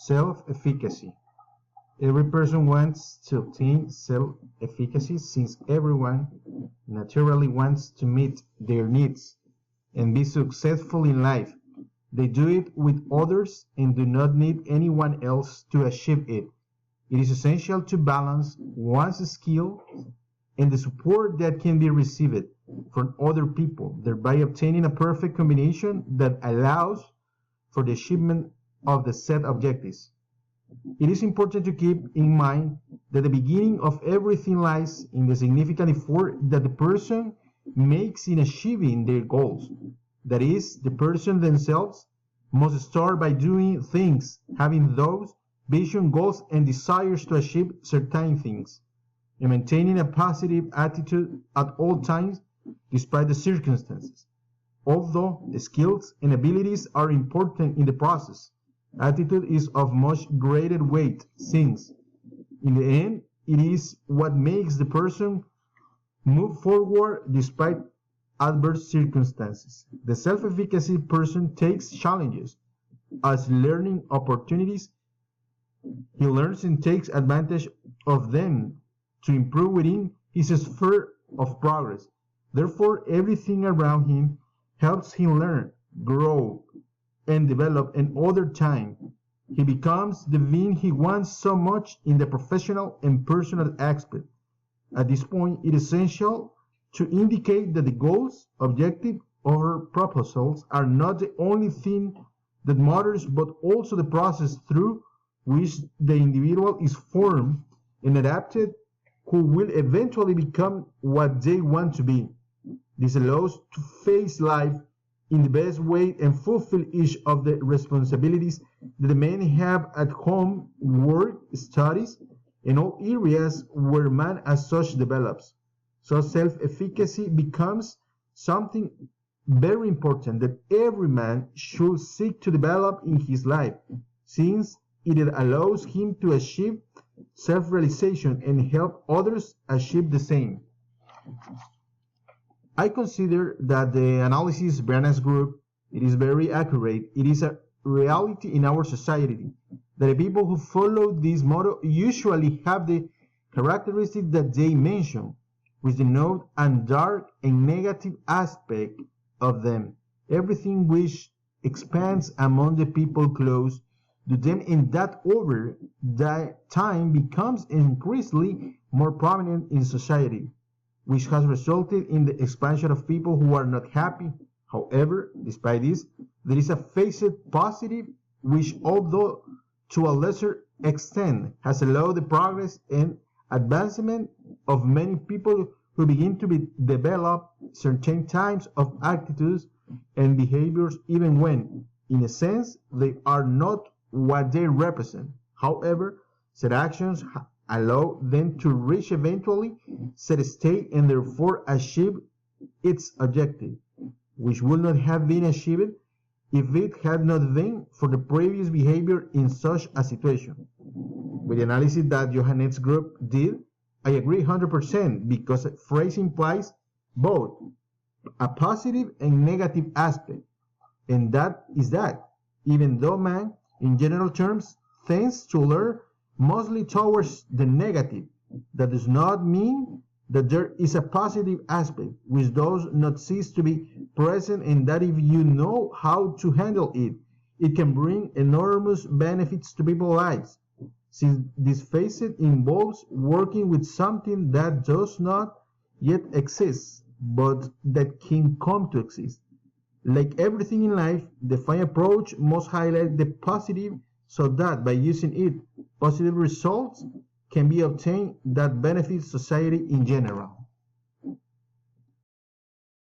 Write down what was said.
Self-efficacy. Every person wants to obtain self-efficacy since everyone naturally wants to meet their needs and be successful in life. They do it with others and do not need anyone else to achieve it. It is essential to balance one's skill and the support that can be received from other people, thereby obtaining a perfect combination that allows for the achievement of the set objectives. It is important to keep in mind that the beginning of everything lies in the significant effort that the person makes in achieving their goals. That is, the person themselves must start by doing things, having those vision, goals, and desires to achieve certain things, and maintaining a positive attitude at all times despite the circumstances. Although skills and abilities are important in the process, attitude is of much greater weight since, in the end, it is what makes the person move forward despite adverse circumstances. The self-efficacy person takes challenges as learning opportunities. He learns and takes advantage of them to improve within his sphere of progress. Therefore, everything around him helps him learn, grow, and develop, and over time he becomes the being he wants so much in the professional and personal aspect. At this point, it is essential to indicate that the goals, objectives, or proposals are not the only thing that matters, but also the process through which the individual is formed and adapted, who will eventually become what they want to be. This allows to face life in the best way and fulfill each of the responsibilities that the men have at home, work, studies, and all areas where man as such develops. So self-efficacy becomes something very important that every man should seek to develop in his life, since it allows him to achieve self-realization and help others achieve the same. I consider that the analysis Brianna's group it is very accurate. It is a reality in our society that the people who follow this model usually have the characteristics that they mention, which denote a dark and negative aspect of them. Everything which expands among the people close to them and that over that time becomes increasingly more prominent in society, which has resulted in the expansion of people who are not happy. However, despite this, there is a facet positive which, although to a lesser extent, has allowed the progress and advancement of many people who begin to develop certain types of attitudes and behaviors even when, in a sense, they are not what they represent. However, said actions allow them to reach eventually set state and therefore achieve its objective, which would not have been achieved if it had not been for the previous behavior in such a situation. With the analysis that Johannet's group did, I agree 100% because phrase implies both a positive and negative aspect, and that is that, even though man, in general terms, tends to learn mostly towards the negative, that does not mean that there is a positive aspect which does not cease to be present, and that if you know how to handle it, it can bring enormous benefits to people's lives, since this facet involves working with something that does not yet exist, but that can come to exist. Like everything in life, the fine approach must highlight the positive so that by using it, positive results can be obtained that benefit society in general.